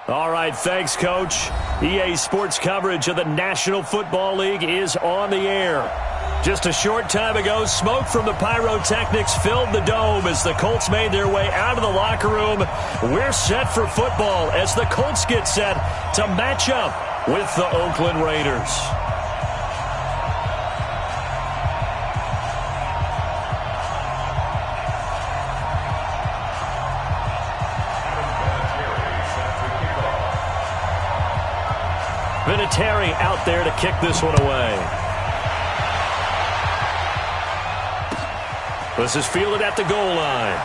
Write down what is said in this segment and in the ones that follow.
All right, thanks, Coach. EA Sports coverage of the National Football League is on the air. Just a short time ago, smoke from the pyrotechnics filled the dome as the Colts made their way out of the locker room. We're set for football as the Colts get set to match up with the Oakland Raiders. Vinatieri out there to kick this one away. This is fielded at the goal line.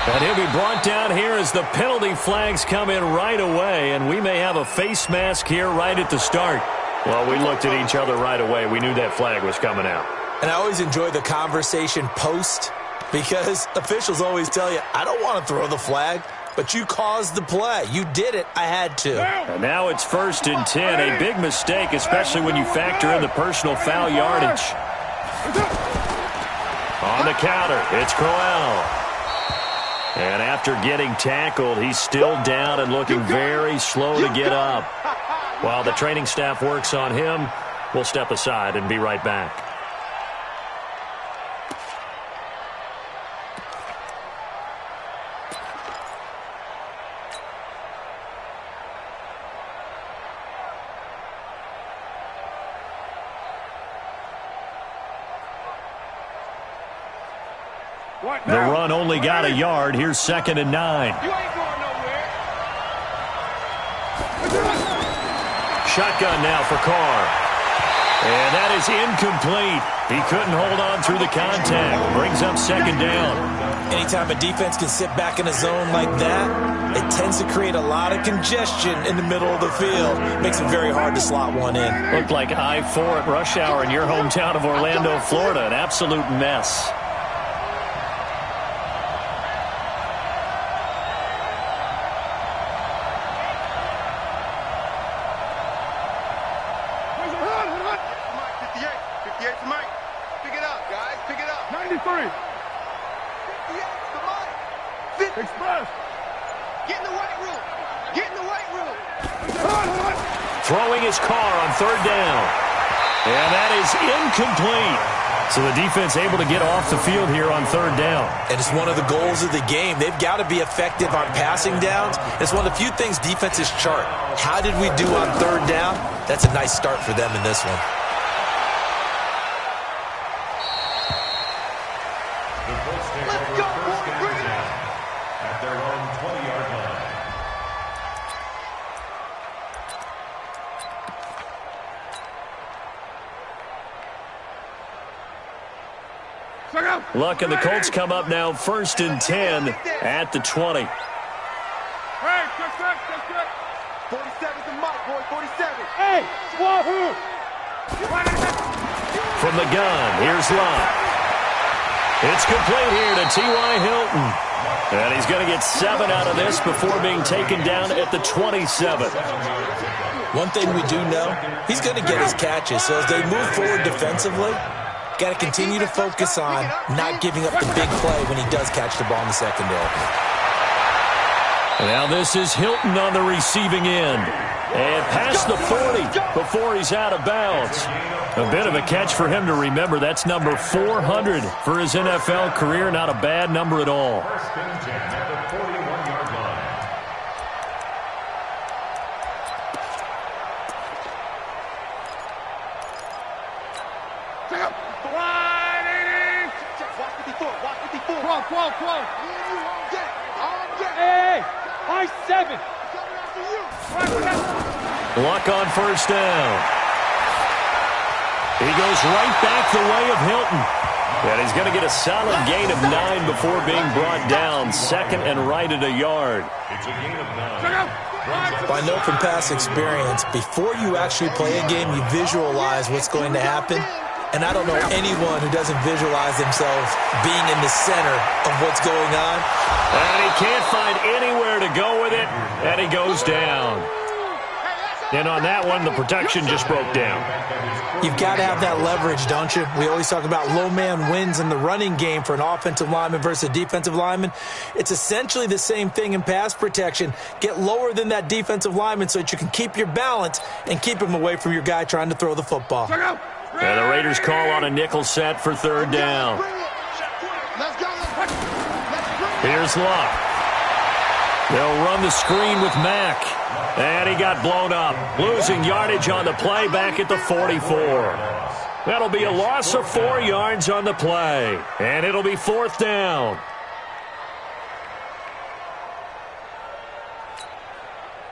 And he'll be brought down here as the penalty flags come in right away, and we may have a face mask here right at the start. Well, we looked at each other right away. We knew that flag was coming out. And I always enjoy the conversation post because officials always tell you, I don't want to throw the flag. But you caused the play. You did it. I had to. And now it's 1st and 10. A big mistake, especially when you factor in the personal foul yardage. On the counter, it's Crowell. And after getting tackled, he's still down and looking very slow to get up. While the training staff works on him, we'll step aside and be right back. The run only got a yard. Here's 2nd and 9. You ain't going nowhere. Shotgun now for Carr. And that is incomplete. He couldn't hold on through the contact. Brings up 2nd down. Anytime a defense can sit back in a zone like that, it tends to create a lot of congestion in the middle of the field. Makes it very hard to slot one in. Looked like I-4 at rush hour in your hometown of Orlando, Florida. An absolute mess. Throwing his Carr on 3rd down. And that is incomplete. So the defense able to get off the field here on 3rd down. And it's one of the goals of the game. They've got to be effective on passing downs. It's one of the few things defenses chart. How did we do on 3rd down? That's a nice start for them in this one. Let's go, boy. Bring it out. At their own 20-yard line. Luck and the Colts come up now 1st and 10 at the 20. Hey, check. 47's the mic, boy. 47. Hey, wahoo! From the gun, here's Lott. It's complete here to T.Y. Hilton. And he's going to get 7 out of this before being taken down at the 27. One thing we do know, he's going to get his catches. So as they move forward defensively, got to continue to focus on not giving up the big play when he does catch the ball in the secondary. Now this is Hilton on the receiving end. And past the 40 before he's out of bounds. A bit of a catch for him to remember. That's number 400 for his NFL career. Not a bad number at all. Luck on 1st down. He goes right back the way of Hilton. And he's going to get a solid gain of 9 before being brought down. 2nd and right at a yard. It's a gain of 9. I know from past experience, before you actually play a game, you visualize what's going to happen. And I don't know anyone who doesn't visualize themselves being in the center of what's going on. And he can't find anywhere to go with it, and he goes down. And on that one, the protection just broke down. You've got to have that leverage, don't you? We always talk about low man wins in the running game for an offensive lineman versus a defensive lineman. It's essentially the same thing in pass protection. Get lower than that defensive lineman so that you can keep your balance and keep him away from your guy trying to throw the football. And the Raiders call on a nickel set for third down. Here's Luck. They'll run the screen with Mack. And he got blown up. Losing yardage on the play back at the 44. That'll be a loss of 4 yards on the play. And it'll be fourth down.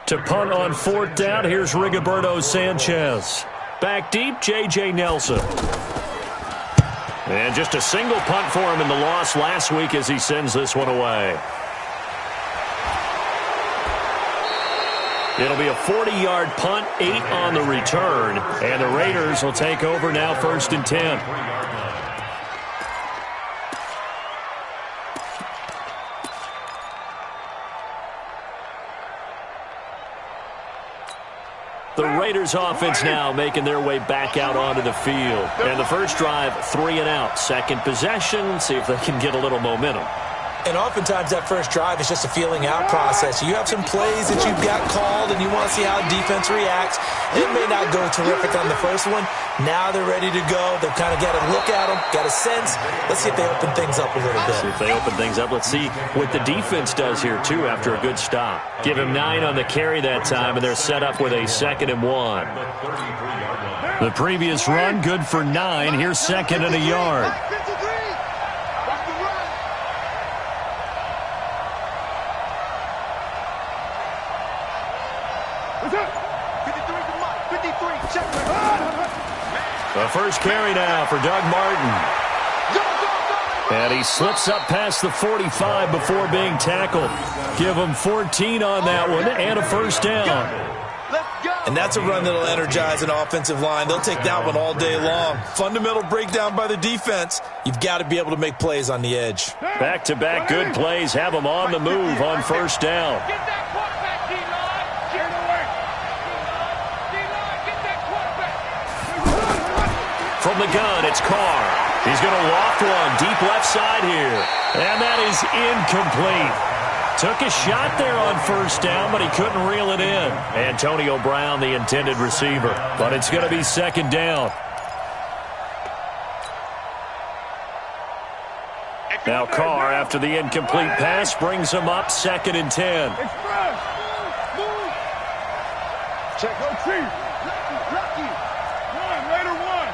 To punt on fourth down, here's Rigoberto Sanchez. Back deep, J.J. Nelson. And just a single punt for him in the loss last week as he sends this one away. It'll be a 40-yard punt, 8 on the return. And the Raiders will take over now, 1st and 10. The Raiders offense now making their way back out onto the field. And the first drive, 3 and out. Second possession, see if they can get a little momentum. And oftentimes that first drive is just a feeling out process. You have some plays that you've got called and you want to see how defense reacts. It may not go terrific on the first one. Now they're ready to go. They've kind of got to look at them, got a sense. Let's see if they open things up a little bit. See if they open things up. Let's see what the defense does here, too, after a good stop. Give him 9 on the carry that time, and they're set up with a 2nd and 1. The previous run, good for 9. Here's 2nd and a yard. The first carry now for Doug Martin. And he slips up past the 45 before being tackled. Give him 14 on that one and a first down. And that's a run that'll energize an offensive line. They'll take that one all day long. Fundamental breakdown by the defense. You've got to be able to make plays on the edge. Back-to-back good plays have them on the move on first down. From the gun, it's Carr. He's going to loft one deep left side here. And that is incomplete. Took a shot there on first down, but he couldn't reel it in. Antonio Brown, the intended receiver. But it's going to be 2nd down. Now Carr, after the incomplete pass, brings him up 2nd and 10. Check, go Chief. Lucky. Raider 1.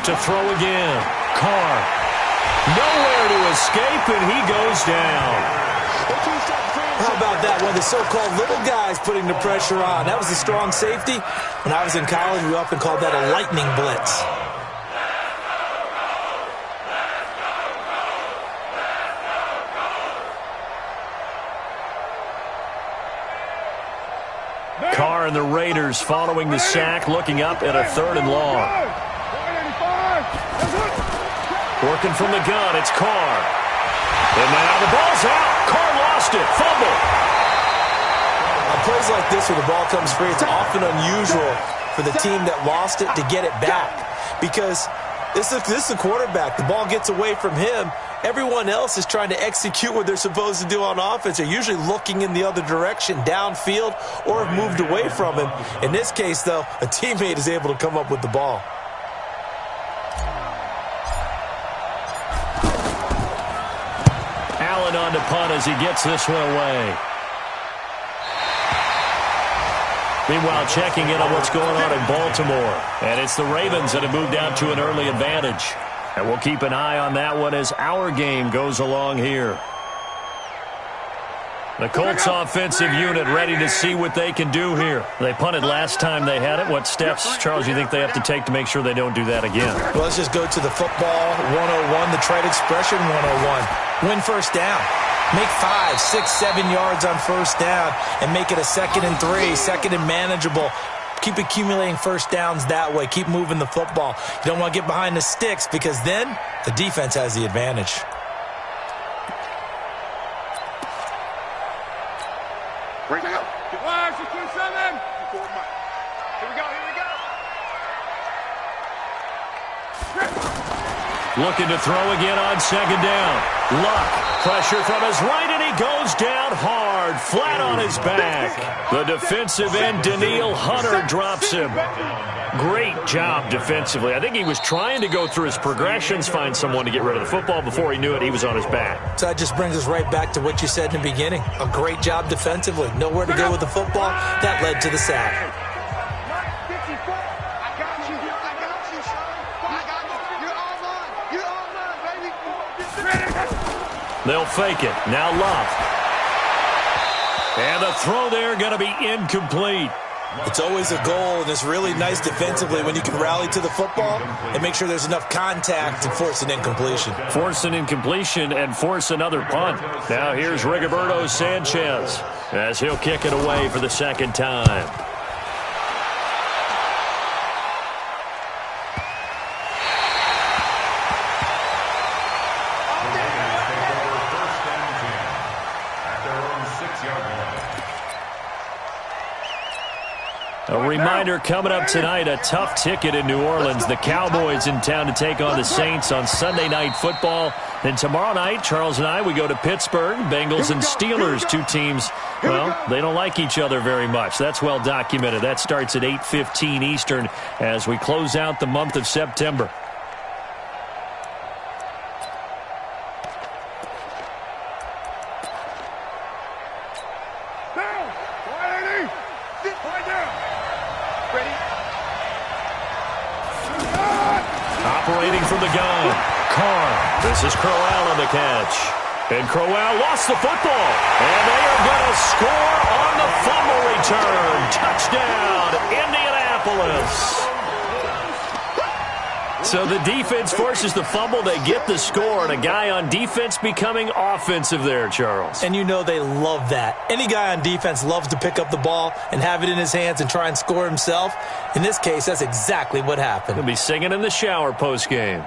To throw again. Carr. Nowhere to escape, and he goes down. How about that? One of the so-called little guys putting the pressure on. That was a strong safety. When I was in college, we often called that a lightning blitz. Carr and the Raiders following the sack, looking up at a 3rd and long. Working from the gun, it's Carr. And now the ball's out. Carr lost it. Fumble. On plays like this where the ball comes free, it's often unusual for the team that lost it to get it back. Because this is the quarterback. The ball gets away from him. Everyone else is trying to execute what they're supposed to do on offense. They're usually looking in the other direction, downfield, or have moved away from him. In this case, though, a teammate is able to come up with the ball. Allen on to punt as he gets this one away. Meanwhile, checking in on what's going on in Baltimore. And it's the Ravens that have moved out to an early advantage. And we'll keep an eye on that one as our game goes along here. The Colts offensive unit ready to see what they can do here. They punted last time they had it. What steps, Charles, you think they have to take to make sure they don't do that again? Well, let's just go to the football 101, the trade expression 101. Win first down. Make 5, 6, 7 yards on first down and make it a 2nd and 3, 2nd and manageable. Keep accumulating first downs that way. Keep moving the football. You don't want to get behind the sticks because then the defense has the advantage. Here we go. Looking to throw again on second down. Luck, pressure from his right, and he goes down hard, flat on his back. The defensive end, Daniil Hunter, drops him. Great job defensively. I think he was trying to go through his progressions, find someone to get rid of the football. Before he knew it, he was on his back. So that just brings us right back to what you said in the beginning. A great job defensively. Nowhere to go with the football. That led to the sack. They'll fake it. Now Love. And the throw there going to be incomplete. It's always a goal, and it's really nice defensively when you can rally to the football and make sure there's enough contact to force an incompletion. Force an incompletion and force another punt. Now here's Rigoberto Sanchez as he'll kick it away for the second time. A reminder coming up tonight, a tough ticket in New Orleans. The Cowboys in town to take on the Saints on Sunday Night Football. And tomorrow night, Charles and I, we go to Pittsburgh. Bengals and Steelers, two teams, well, they don't like each other very much. That's well documented. That starts at 8:15 Eastern as we close out the month of September. Operating from the gun, Carr. This is Crowell on the catch. And Crowell lost the football. And they are going to score on the fumble return. Touchdown, Indianapolis. So the defense forces the fumble. They get the score, and a guy on defense becoming offensive there, Charles. And you know they love that. Any guy on defense loves to pick up the ball and have it in his hands and try and score himself. In this case, that's exactly what happened. He'll be singing in the shower post-game.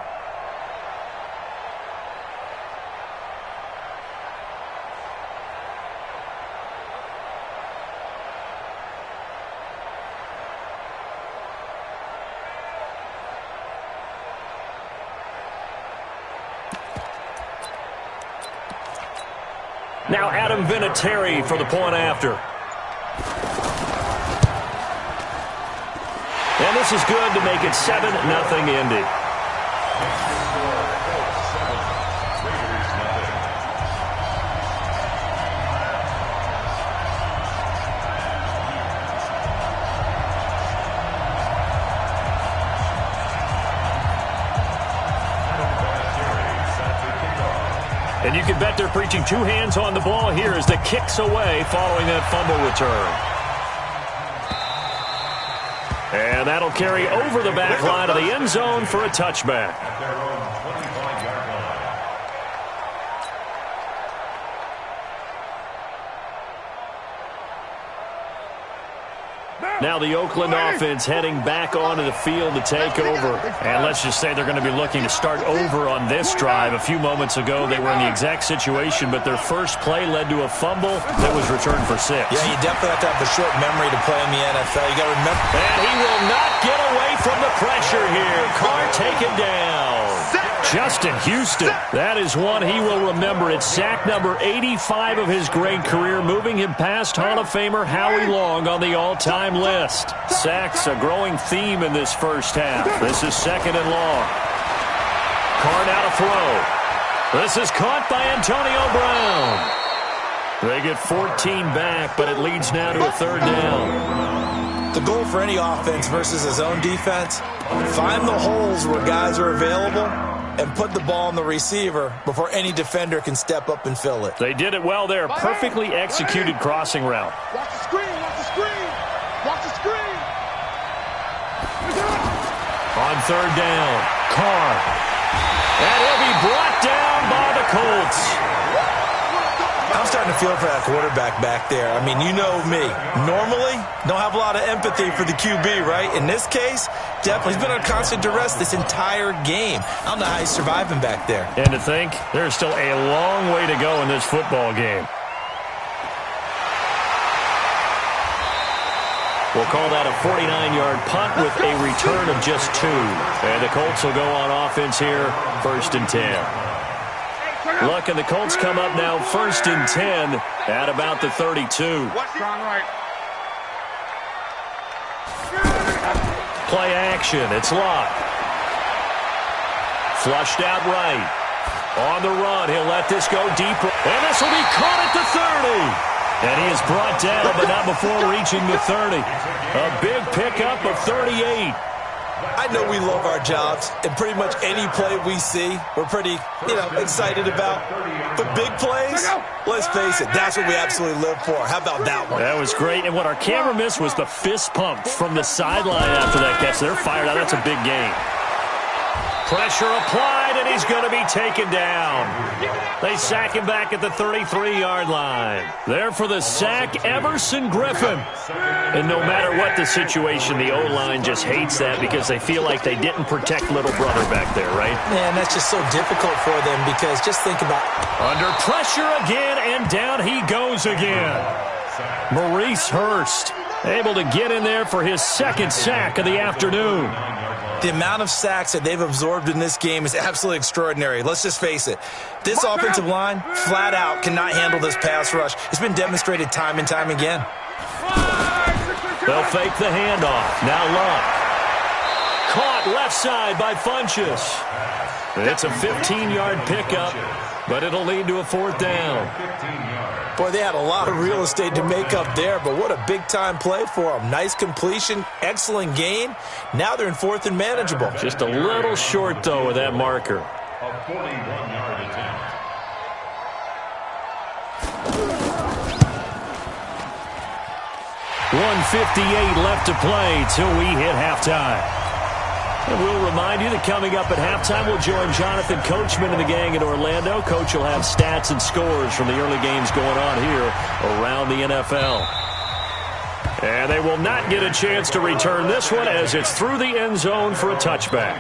Now Adam Vinatieri for the point after. And this is good to make it 7-0 Indy. And you can bet they're preaching two hands on the ball here as the kick's away following that fumble return. And that'll carry over the back line of the end zone for a touchback. Now the Oakland offense heading back onto the field to take over. And let's just say they're going to be looking to start over on this drive. A few moments ago, they were in the exact situation, but their first play led to a fumble that was returned for 6. Yeah, you definitely have to have a short memory to play in the NFL. You got to remember. And he will not get away from the pressure here. Carr taken down. Justin Houston, that is one he will remember. It's sack number 85 of his great career, moving him past Hall of Famer Howie Long on the all-time list. Sacks a growing theme in this first half. This is second and long. Carr now to throw. This is caught by Antonio Brown. They get 14 back, but it leads now to a third down. The goal for any offense versus his own defense, find the holes where guys are available and put the ball on the receiver before any defender can step up and fill it. They did it well there. Perfectly executed crossing route. Watch the screen, watch the screen, watch the screen. On third down, Carr. And he'll be brought down by the Colts. I'm starting to feel for that quarterback back there. I mean, you know me. Normally, don't have a lot of empathy for the QB, right? In this case, definitely. He's been under constant duress this entire game. I don't know how he's surviving back there. And to think, there's still a long way to go in this football game. We'll call that a 49-yard punt with a return of just 2. And the Colts will go on offense here, 1st and 10. Look, and the Colts come up now 1st and 10 at about the 32. Play action. It's locked. Flushed out right. On the run, he'll let this go deeper. And this will be caught at the 30. And he is brought down, but not before reaching the 30. A big pickup of 38. I know we love our jobs, and pretty much any play we see, we're pretty, excited about. But big plays, let's face it, that's what we absolutely live for. How about that one? That was great. And what our camera missed was the fist pump from the sideline after that catch. They're fired out. That's a big game. Pressure applied, and he's going to be taken down. They sack him back at the 33-yard line. There for the sack, Everson Griffin. And no matter what the situation, the O-line just hates that because they feel like they didn't protect little brother back there, right? Man, that's just so difficult for them because just think about it. Under pressure again, and down he goes again. Maurice Hurst able to get in there for his 2nd sack of the afternoon. The amount of sacks that they've absorbed in this game is absolutely extraordinary. Let's just face it. This offensive line, flat out, cannot handle this pass rush. It's been demonstrated time and time again. They'll fake the handoff. Now Luck. Caught left side by Funchess. It's a 15-yard pickup, but it'll lead to a 4th down. Boy, they had a lot of real estate to make up there, but what a big-time play for them. Nice completion, excellent gain. Now they're in 4th and manageable. Just a little short, though, with that marker. A 41-yard attempt. .158 left to play till we hit halftime. And we'll remind you that coming up at halftime, we'll join Jonathan Coachman and the gang in Orlando. Coach will have stats and scores from the early games going on here around the NFL. And they will not get a chance to return this one as it's through the end zone for a touchback.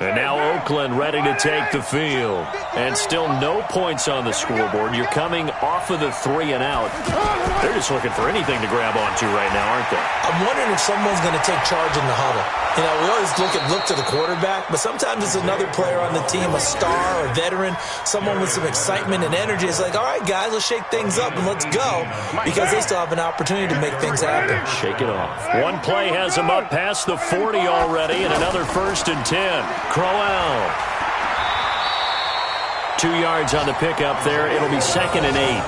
And now Oakland ready to take the field. And still no points on the scoreboard. You're coming off of the 3 and out. They're just looking for anything to grab onto right now, aren't they? I'm wondering if someone's going to take charge in the huddle. We always look to the quarterback, but sometimes it's another player on the team, a star, a veteran, someone with some excitement and energy. It's like, all right, guys, let's shake things up and let's go, because they still have an opportunity to make things happen. Shake it off. One play has them up past the 40 already, and another 1st and 10. Crowell. 2 yards on the pickup there. It'll be 2nd and 8.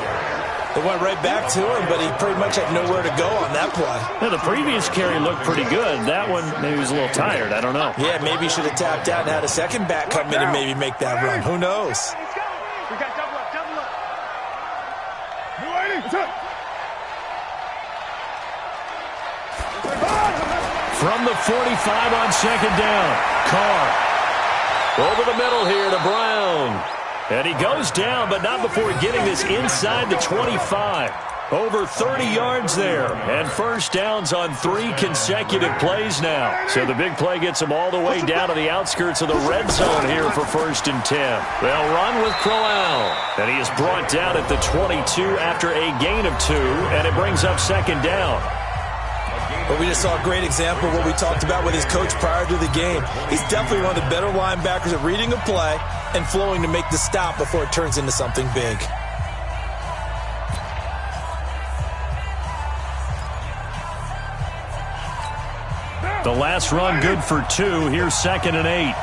They went right back to him, but he pretty much had nowhere to go on that play. Now, the previous carry looked pretty good. That one, maybe he was a little tired. I don't know. Yeah, maybe he should have tapped out and had a second back come in and maybe make that run. Who knows? We got double up, double up. From the 45 on 2nd down. Carr. Over the middle here to Brown. And he goes down, but not before getting this inside the 25. Over 30 yards there. And 1st downs on 3 consecutive plays now. So the big play gets him all the way down to the outskirts of the red zone here for 1st and 10. They'll run with Crowell. And he is brought down at the 22 after a gain of 2. And it brings up 2nd down. But we just saw a great example of what we talked about with his coach prior to the game. He's definitely one of the better linebackers at reading a play and flowing to make the stop before it turns into something big. The last run good for 2. Here's 2nd and 8.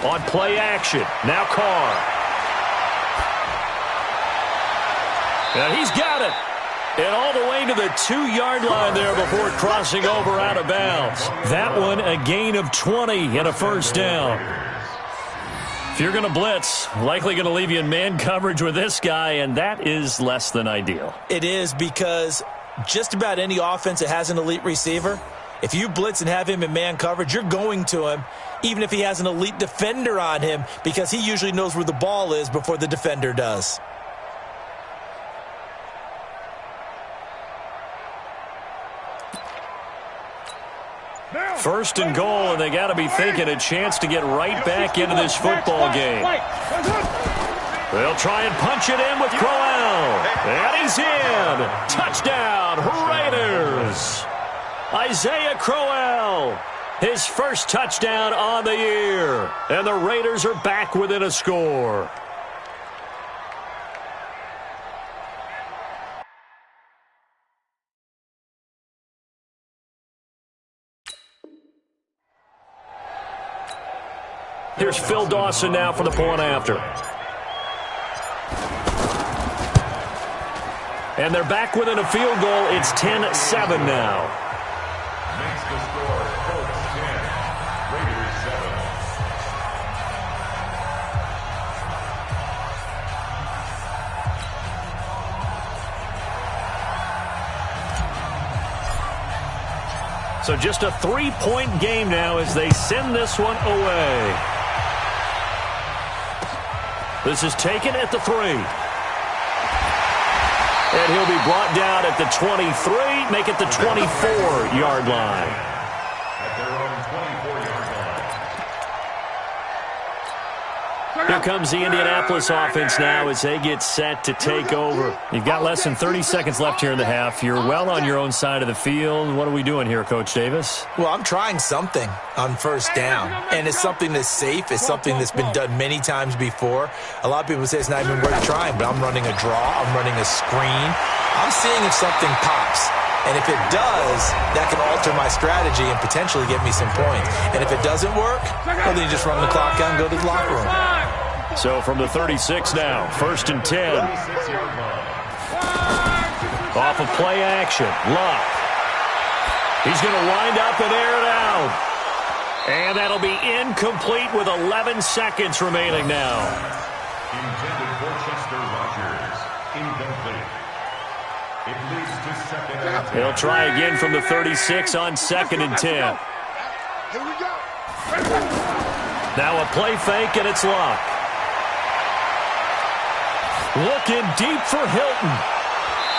On play action. Now Carr. And he's got it. And all the way to the 2-yard line there before crossing over out of bounds. That one a gain of 20 and a 1st down. If you're going to blitz, likely going to leave you in man coverage with this guy, and that is less than ideal. It is, because just about any offense that has an elite receiver, if you blitz and have him in man coverage, you're going to him, even if he has an elite defender on him, because he usually knows where the ball is before the defender does. First and goal, and they got to be thinking a chance to get right back into this football game. They'll try and punch it in with Crowell. And he's in. Touchdown, Raiders. Isaiah Crowell, his first touchdown on the year. And the Raiders are back within a score. Here's Phil Dawson now for the point after. And they're back within a field goal. It's 10-7 now. Makes the score, Colts 10, Raiders 7. So just a 3-point game now as they send this one away. This is taken at the 3. And he'll be brought down at the 23, make it the 24-yard line. At their own 24-yard line. Here comes the Indianapolis offense now as they get set to take over. You've got less than 30 seconds left here in the half. You're well on your own side of the field. What are we doing here, Coach Davis? Well, I'm trying something on first down, and it's something that's safe. It's something that's been done many times before. A lot of people say it's not even worth trying, but I'm running a draw. I'm running a screen. I'm seeing if something pops. And if it does, that can alter my strategy and potentially get me some points. And if it doesn't work, well, then you just run the clock out and go to the locker room. So from the 36 now, first and 10. 36-yard line. Off of play action, Luck. He's going to wind up and air it out. And that'll be incomplete with 11 seconds remaining now. Intended for Chester Rogers. Incomplete. It leads to second and 10. He'll try again from the 36 on second and 10. Here we go. Now a play fake, and it's Luck. Looking deep for Hilton.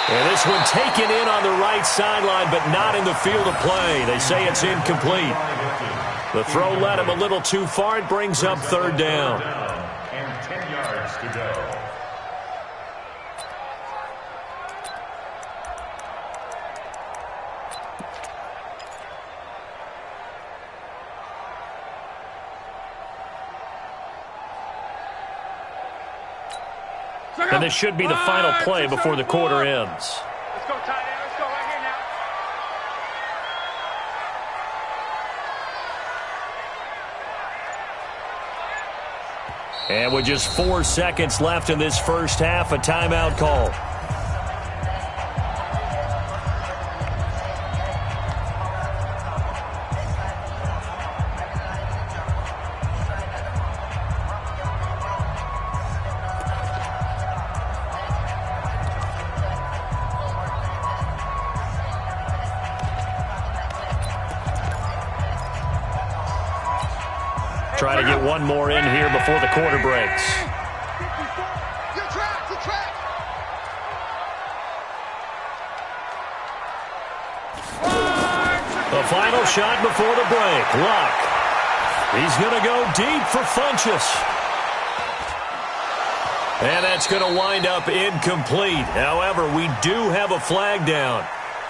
And this one taken in on the right sideline, but not in the field of play. They say it's incomplete. The throw led him a little too far. It brings up third down. And 10 yards to go. And this should be the final play before the quarter ends. Let's go, tight end. Let's go right here now. And with just 4 seconds left in this first half, a timeout call. Try to get one more in here before the quarter breaks. Your track, your track. The final shot before the break. Luck. He's going to go deep for Funchess. And that's going to wind up incomplete. However, we do have a flag down.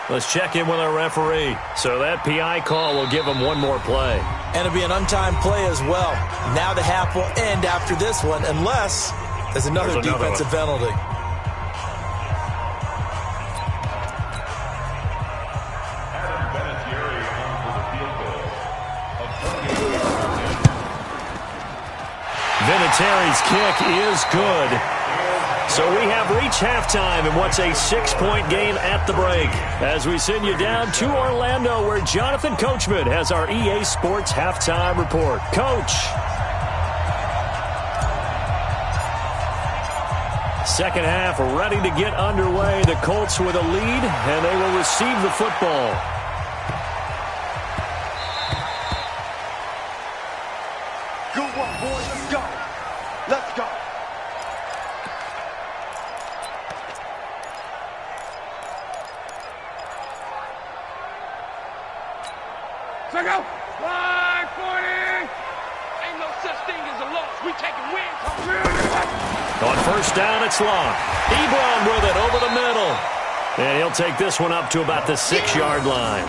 Let's check in with our referee. So that PI call will give him one more play. And it'll be an untimed play as well. Now the half will end after this one, unless there's another defensive penalty. Adam Vinatieri on for the field goal. Vinatieri's kick is good. So we have reached halftime in what's a 6-point game at the break. As we send you down to Orlando, where Jonathan Coachman has our EA Sports halftime report. Coach. second half ready to get underway. The Colts with a lead, and they will receive the football. Good one, boys. Let's go. Let's go. Check out. 540. Ain't no such thing as a loss. We taking wins. On first down, it's Locke. Ebron with it over the middle. And he'll take this one up to about the 6-yard line.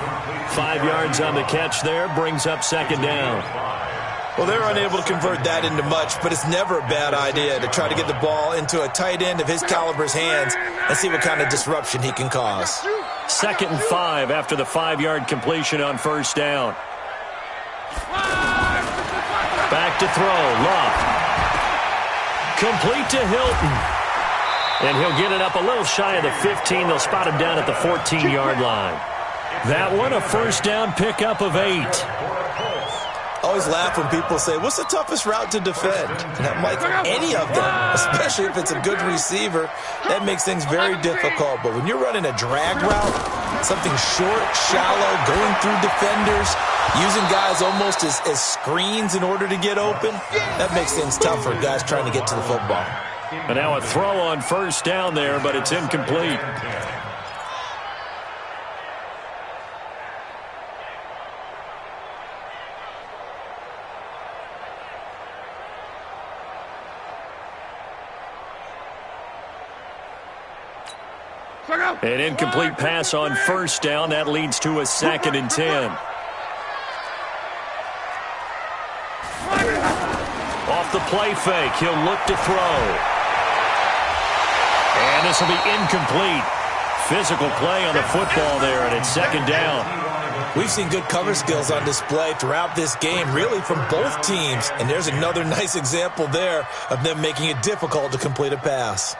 5 yards on the catch there, brings up second down. Well, they're unable to convert that into much, but it's never a bad idea to try to get the ball into a tight end of his caliber's hands and see what kind of disruption he can cause. 2nd and 5 after the 5-yard completion on first down. Back to throw, Love. Complete to Hilton. And he'll get it up a little shy of the 15. They'll spot him down at the 14-yard line. That one, a first down pickup of 8. I always laugh when people say, what's the toughest route to defend? And I'm like, any of them, especially if it's a good receiver. That makes things very difficult. But when you're running a drag route, something short, shallow, going through defenders, using guys almost as screens in order to get open, that makes things tough for guys trying to get to the football. And now a throw on first down there, but it's incomplete. An incomplete pass on first down. That leads to a 2nd and 10. Off the play fake, he'll look to throw. And this will be incomplete. Physical play on the football there, and it's 2nd down. We've seen good cover skills on display throughout this game, really from both teams. And there's another nice example there of them making it difficult to complete a pass.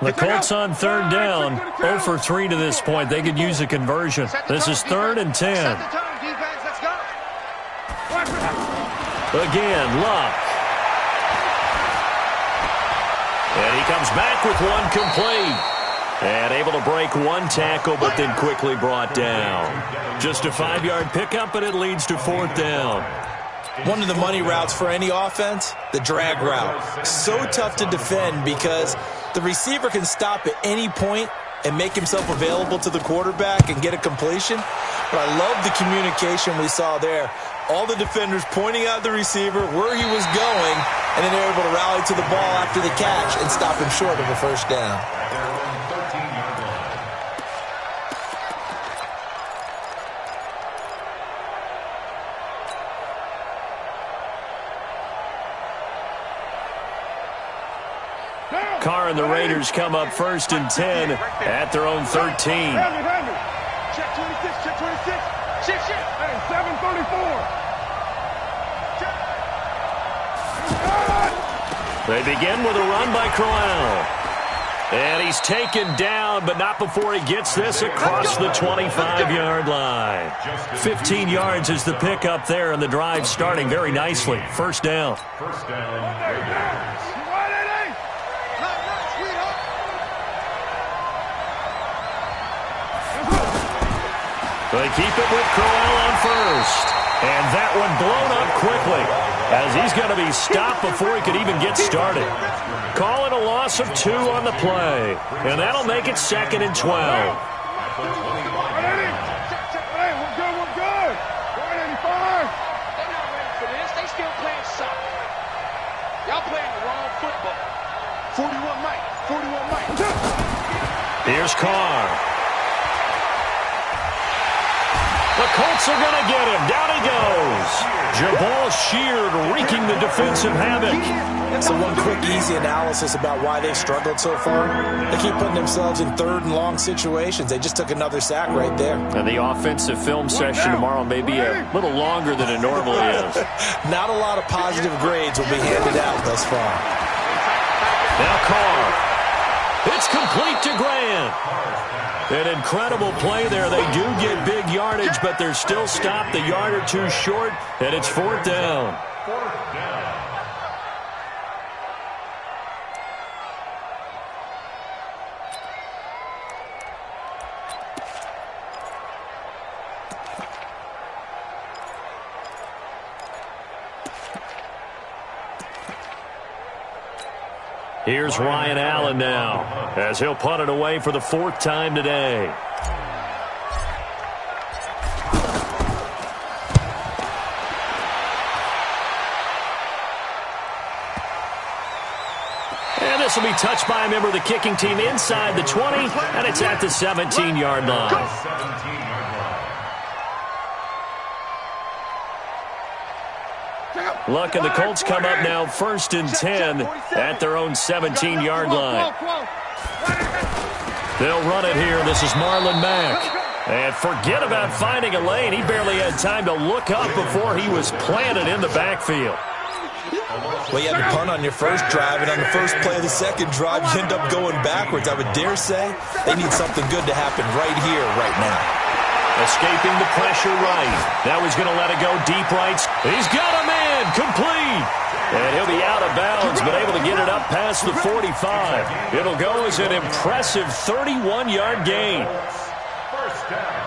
The Colts on 3rd down, 0 for 3 to this point. They could use a conversion. This is 3rd and 10. Again, Luck. And he comes back with one complete. And able to break one tackle, but then quickly brought down. Just a 5-yard pickup, but it leads to 4th down. One of the money routes for any offense, the drag route. So tough to defend because the receiver can stop at any point and make himself available to the quarterback and get a completion. But I love the communication we saw there. All the defenders pointing out the receiver where he was going, and then they're able to rally to the ball after the catch and stop him short of a first down. Carr and the Raiders come up 1st and 10 at their own 13. Check 26, check 26. Shift. Hey, 734. They begin with a run by Crowell. And he's taken down, but not before he gets this across the 25-yard line. 15 yards is the pickup there, and the drive starting very nicely. First down. First down. They keep it with Crowell on first. And that one blown up quickly as he's going to be stopped before he could even get started. Calling a loss of 2 on the play. And that'll make it 2nd and 12. Hey, we're good. Go ahead, 85. They're not ready for this. They still playing soccer. Y'all playing the wrong football. 41 Mike. Here's Carr. The Colts are going to get him. Down he goes. Jabal Sheard wreaking the defensive havoc. So one quick, easy analysis about why they've struggled so far. They keep putting themselves in 3rd and long situations. They just took another sack right there. And the offensive film session tomorrow may be a little longer than it normally is. Not a lot of positive grades will be handed out thus far. Now Carr. It's complete to Grant. An incredible play there. They do get big yardage, but they're still stopped a yard or two short, and it's 4th down. Here's Ryan Allen now, as he'll punt it away for the 4th time today. And this will be touched by a member of the kicking team inside the 20, and it's at the 17-yard line. Luck and the Colts come up now 1st and 10 at their own 17-yard line. They'll run it here. This is Marlon Mack. And forget about finding a lane. He barely had time to look up before he was planted in the backfield. Well, you had to punt on your first drive, and on the first play of the second drive, you end up going backwards. I would dare say they need something good to happen right here, right now. Escaping the pressure right. Now he's going to let it go deep right. He's got a man complete. And he'll be out of bounds, but able to get it up past the 45. It'll go as an impressive 31-yard gain. First down.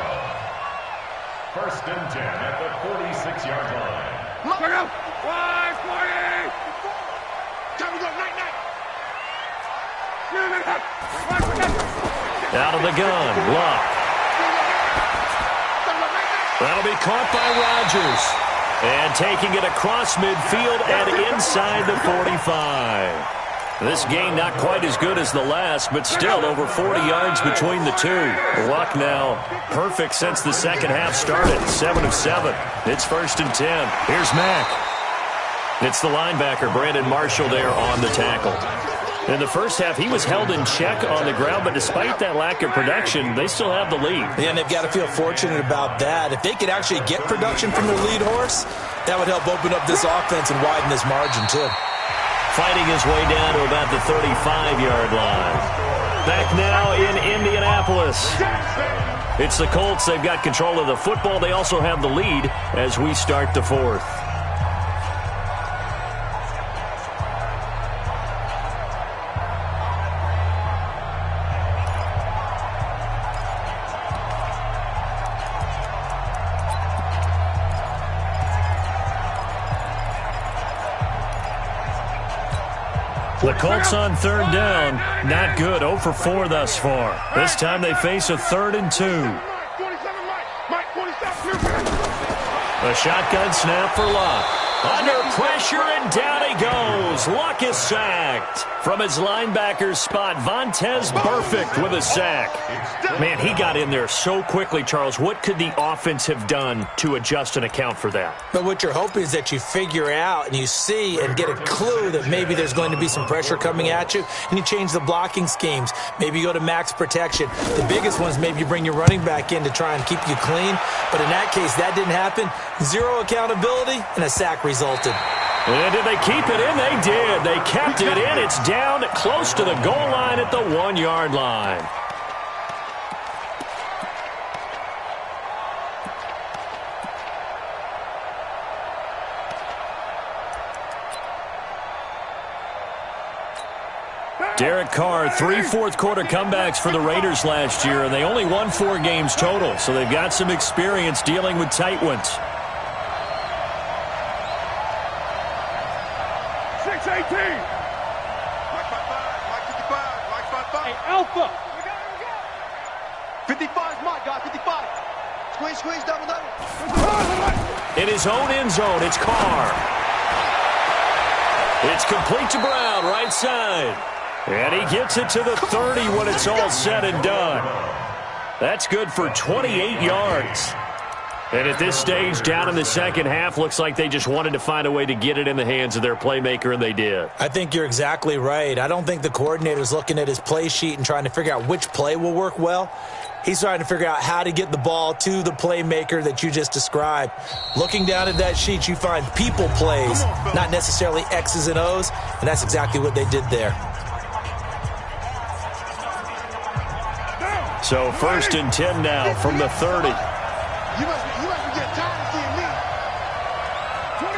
1st and 10 at the 46-yard line. Look out! 5-40! Time to go, night-night! Out of the gun, Luck. That'll be caught by Rodgers. And taking it across midfield and inside the 45. This gain not quite as good as the last, but still over 40 yards between the two. Luck now perfect since the second half started. 7 of 7. It's 1st and 10. Here's Mack. It's the linebacker, Brandon Marshall, there on the tackle. In the first half, he was held in check on the ground, but despite that lack of production, they still have the lead. Yeah, and they've got to feel fortunate about that. If they could actually get production from their lead horse, that would help open up this offense and widen this margin, too. Fighting his way down to about the 35-yard line. Back now in Indianapolis. It's the Colts. They've got control of the football. They also have the lead as we start the 4th. The Colts on 3rd down. Not good. 0 for 4 thus far. This time they face a 3rd and 2. A shotgun snap for Luck. Under pressure, and down he goes. Luck is sacked. From his linebacker's spot, Vontaze Burfict with a sack. Man, he got in there so quickly, Charles. What could the offense have done to adjust and account for that? But what you're hoping is that you figure out and you see and get a clue that maybe there's going to be some pressure coming at you, and you change the blocking schemes. Maybe you go to max protection. The biggest one is maybe you bring your running back in to try and keep you clean. But in that case, that didn't happen. Zero accountability, and a sack resulted. And did they keep it in? They did. They kept it in. It's down close to the goal line at the 1-yard line. Derek Carr, 3 fourth-quarter comebacks for the Raiders last year, and they only won 4 games total, so they've got some experience dealing with tight ones. 6-18. Mike 55. Mike 55. Hey, Alpha. 55 is Mike, guy. 55. Squeeze, double. In his own end zone, it's Carr. It's complete to Brown, right side. And he gets it to the 30 when it's all said and done. That's good for 28 yards. And at this stage, down in the second half, looks like they just wanted to find a way to get it in the hands of their playmaker, and they did. I think you're exactly right. I don't think the coordinator's looking at his play sheet and trying to figure out which play will work well. He's trying to figure out how to get the ball to the playmaker that you just described. Looking down at that sheet, you find people plays, not necessarily X's and O's, and that's exactly what they did there. So 1st and 10 now from the 30. You must be getting tired of seeing me. 29.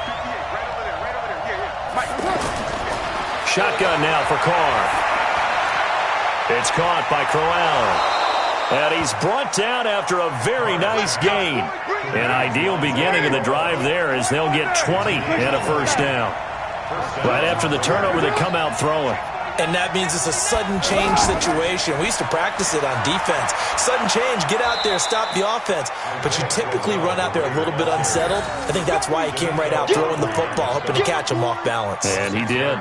58, right over there. Yeah. Mike. Shotgun now for Carr. It's caught by Crowell. And he's brought down after a very nice gain. An ideal beginning of the drive there as they'll get 20 and a first down. Right after the turnover, they come out throwing. And that means it's a sudden change situation. We used to practice it on defense. Sudden change, get out there, stop the offense. But you typically run out there a little bit unsettled. I think that's why he came right out throwing the football, hoping to catch him off balance. And he did.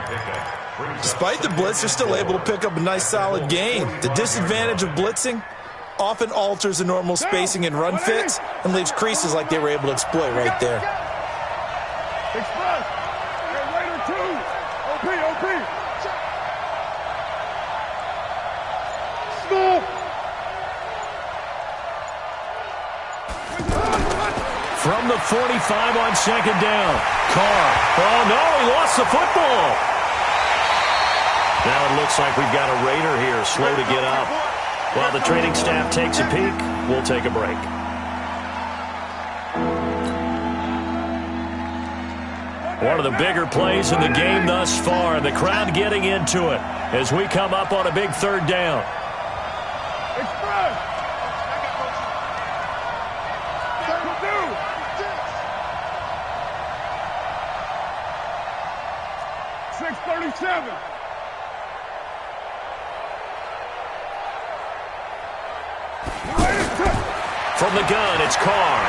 Despite the blitz, they're still able to pick up a nice, solid gain. The disadvantage of blitzing often alters the normal spacing and run fits and leaves creases like they were able to exploit right there. Express. Raider 2. OP. Small. From the 45 on 2nd down. Carr. Oh, no, he lost the football. Now it looks like we've got a Raider here, slow to get up. While the training staff takes a peek, we'll take a break. One of the bigger plays in the game thus far, and the crowd getting into it as we come up on a big 3rd down. Express. 6:37. From the gun, it's Carr.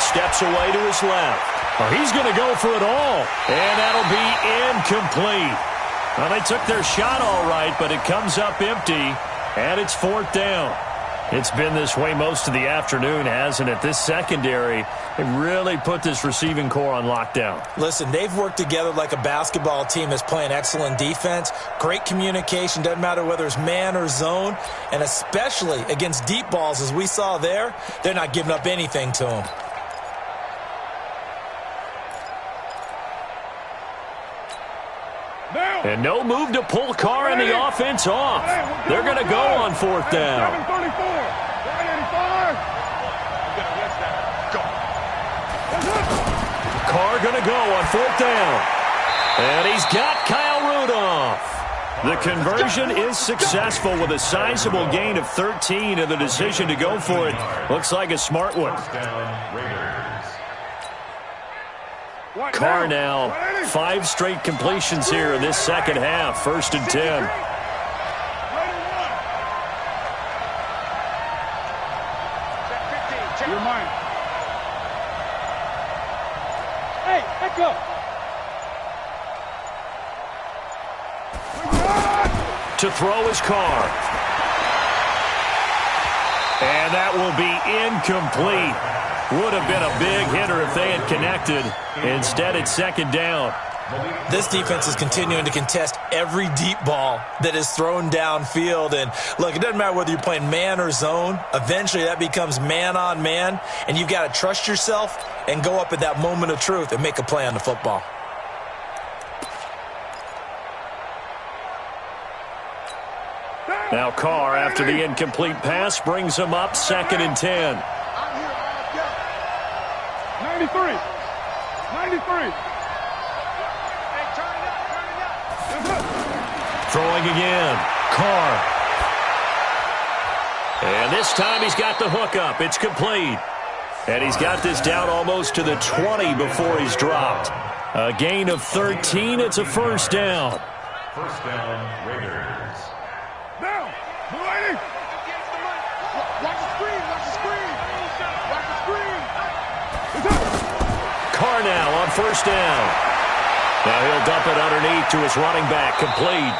Steps away to his left. Oh, he's going to go for it all. And that'll be incomplete. Well, they took their shot all right, but it comes up empty, and it's 4th down. It's been this way most of the afternoon, hasn't it? This secondary, they really put this receiving core on lockdown. Listen, they've worked together like a basketball team that's playing excellent defense. Great communication, doesn't matter whether it's man or zone. And especially against deep balls, as we saw there, they're not giving up anything to them. And no move to pull Carr and the offense off. They're going to go on 4th down. 7:34. 185. Carr going to go on 4th down. And he's got Kyle Rudolph. The conversion is successful with a sizable gain of 13, and the decision to go for it looks like a smart one. Carr now, 5 straight completions here in this second half. 1st and 10. Your mind. Hey, let go. To throw is Carr. And that will be incomplete. Would have been a big hitter if they had connected. Instead, it's 2nd down. This defense is continuing to contest every deep ball that is thrown downfield. And, look, it doesn't matter whether you're playing man or zone. Eventually, that becomes man-on-man, and you've got to trust yourself and go up at that moment of truth and make a play on the football. Now Carr, after the incomplete pass, brings him up 2nd and 10. 93. 93. Throwing again. Carr. And this time he's got the hook up. It's complete. And he's got this down almost to the 20 before he's dropped. A gain of 13. It's a 1st down. 1st down, Raiders. Now, Mulaney. Watch the screen. Watch the screen. Watch the screen. Carr now on 1st down. Now he'll dump it underneath to his running back. Complete.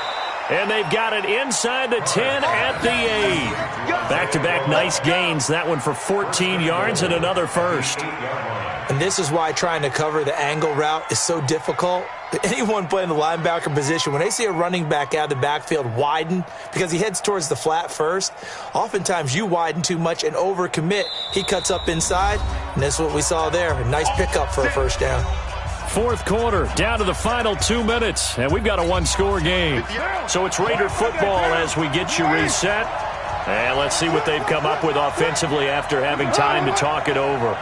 And they've got it inside the 10 at the 8. Back-to-back nice gains. That one for 14 yards and another 1st. And this is why trying to cover the angle route is so difficult. Anyone playing the linebacker position, when they see a running back out of the backfield widen because he heads towards the flat first, oftentimes you widen too much and overcommit. He cuts up inside, and that's what we saw there. A nice pickup for a 1st down. Fourth quarter, down to the final 2 minutes, and we've got a one-score game. So it's Raider football as we get you reset. And let's see what they've come up with offensively after having time to talk it over.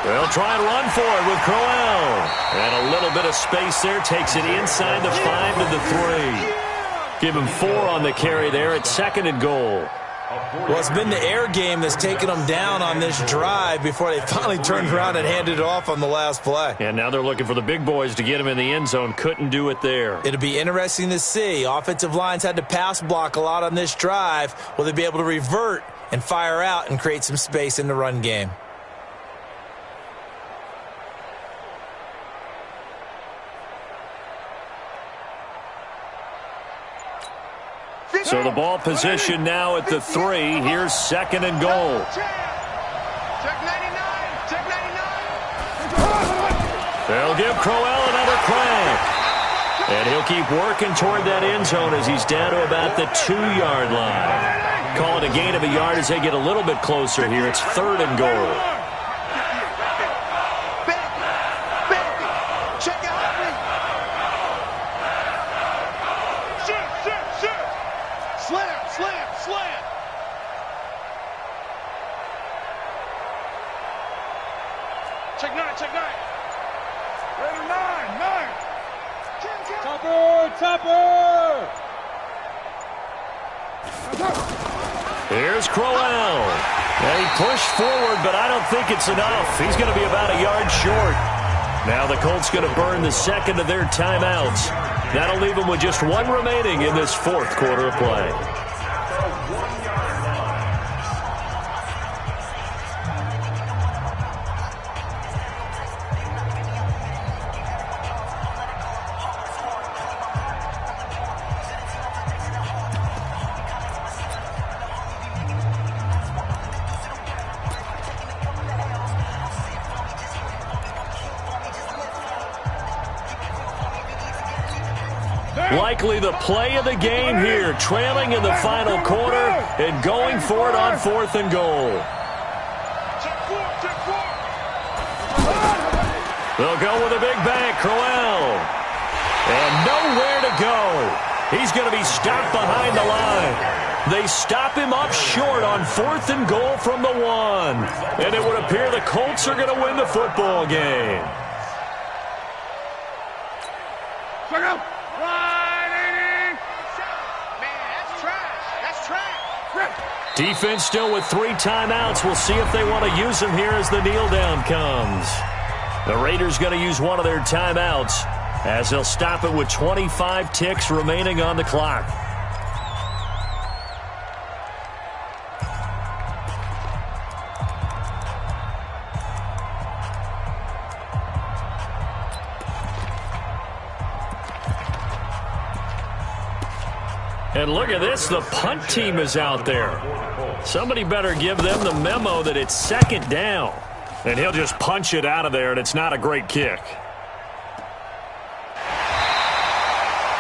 They'll try and run for it with Crowell. And a little bit of space there, takes it inside the 5 to the 3. Give him 4 on the carry there at 2nd and goal. Well, it's been the air game that's taken them down on this drive before they finally turned around and handed it off on the last play. And now they're looking for the big boys to get him in the end zone. Couldn't do it there. It'll be interesting to see. Offensive lines had to pass block a lot on this drive. Will they be able to revert and fire out and create some space in the run game? So the ball position now at the 3. Here's 2nd and goal. Check 99. Check 99. They'll give Crowell another crank. And he'll keep working toward that end zone as he's down to about the 2-yard line. Call it a gain of a yard as they get a little bit closer here. It's 3rd and goal. Check 9, check 9. Raider 9. Topper. Here's Crowell. And he pushed forward, but I don't think it's enough. He's going to be about a yard short. Now the Colts going to burn the 2nd of their timeouts. That'll leave them with just 1 remaining in this 4th quarter of play. Likely the play of the game here, trailing in the final quarter and going for it on 4th and goal. They'll go with a big bank, Crowell. And nowhere to go. He's going to be stopped behind the line. They stop him up short on 4th and goal from the 1. And it would appear the Colts are going to win the football game. Check out. Defense still with 3 timeouts. We'll see if they want to use them here as the kneel down comes. The Raiders going to use one of their timeouts as they'll stop it with 25 ticks remaining on the clock. And look at this, the punt team is out there. Somebody better give them the memo that it's 2nd down. And he'll just punch it out of there, and it's not a great kick.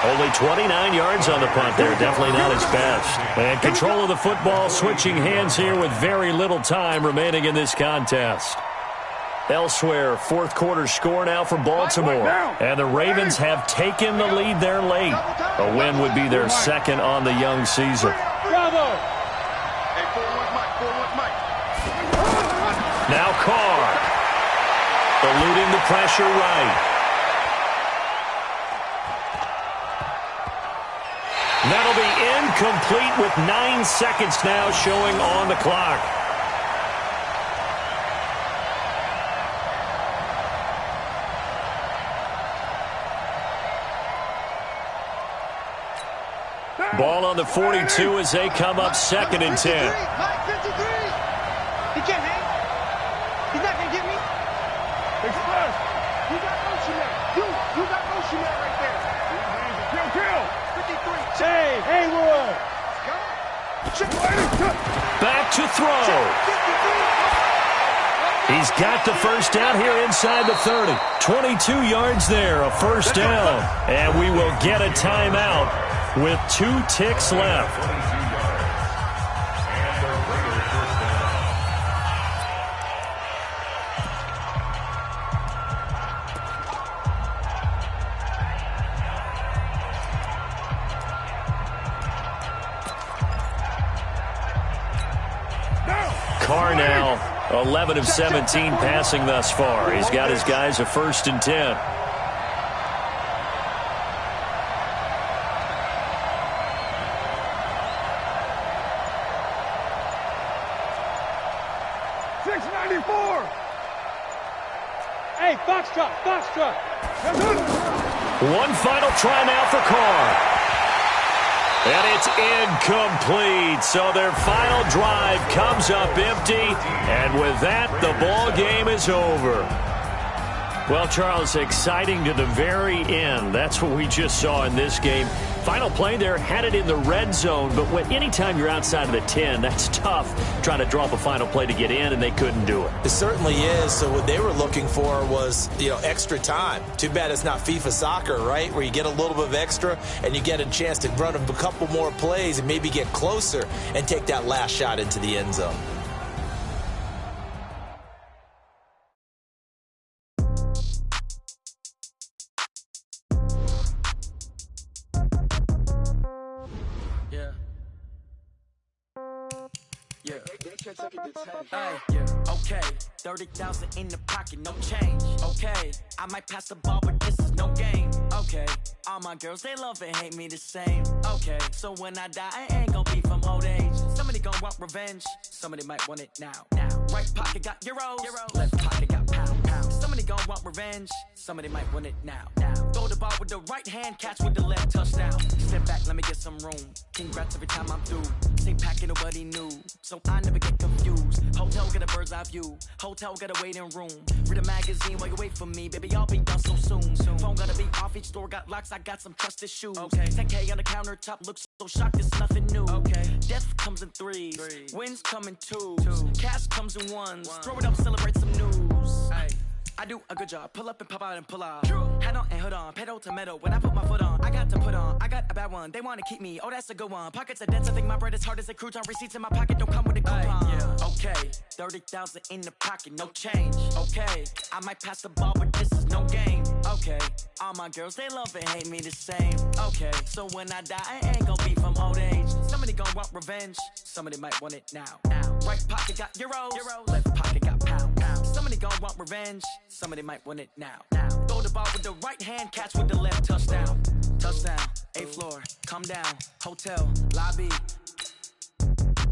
Only 29 yards on the punt there, definitely not his best. And control of the football, switching hands here with very little time remaining in this contest. Elsewhere, 4th quarter score now for Baltimore. And the Ravens have taken the lead there late. A win would be their 2nd on the young season. Bravo! Hey, 4-1 Mike. Now Carr. Eluding the pressure right. That'll be incomplete with 9 seconds now showing on the clock. Ball on the 42 as they come up 2nd and 10. Mike, 53. He can't hang. He's not going to get me. Express. You got motion there. You got motion there right there. Kill. 53. Haywood. Back to throw. He's got the first down here inside the 30. 22 yards there, a first down. And we will get a timeout with 2 ticks left. Carr now, 11 of 17 passing thus far. He's got his guys a 1st and 10. Hey, Foxtrot. One final try now for Carr. And it's incomplete. So their final drive comes up empty. And with that, the ball game is over. Well, Charles, exciting to the very end. That's what we just saw in this game. Final play there, had it in the red zone. But anytime you're outside of the 10, that's tough trying to draw up a final play to get in, and they couldn't do it. It certainly is. So what they were looking for was, extra time. Too bad it's not FIFA soccer, right, where you get a little bit of extra and you get a chance to run a couple more plays and maybe get closer and take that last shot into the end zone. Hey, okay, 30,000 in the pocket, no change. Okay, I might pass the ball, but this is no game. Okay, all my girls, they love and hate me the same. Okay, so when I die, I ain't gon' be from old age. Somebody gon' want revenge, somebody might want it now. Right pocket got euros, left pocket got pound. Somebody gon' want revenge, somebody might want it now. Throw the ball with the right hand, catch with the left, touchdown. Step back, let me get some room. Congrats every time I'm through. Same packet, nobody knew, so I never get confused. Hotel got a bird's eye view, hotel got a waiting room. Read a magazine while you wait for me, baby, I'll be done so soon. Phone gotta be off, each store got locks, I got some trusted shoes. 10K on the countertop, looks so shocked, it's nothing new. Death comes in threes, wins come in twos, cash comes in ones. Throw it up, celebrate some news. I do a good job, pull up and pop out and pull out. Head on and hood on, pedal to metal. When I put my foot on, I got to put on. I got a bad one, they wanna keep me, oh that's a good one. Pockets are dense, I think my bread is hard as a crouton. Receipts in my pocket don't come with a coupon. Okay, 30,000 in the pocket, no change. Okay, I might pass the ball, but this is no game. Okay, all my girls, they love and hate me the same. Okay, so when I die, I ain't gon' be from old age. Somebody gon' want revenge, somebody might want it now. Right pocket got euros, left pocket got pound. Somebody gon' want revenge, somebody might want it now. Throw the ball with the right hand, catch with the left, touchdown. Touchdown, 8th floor, come down, hotel, lobby.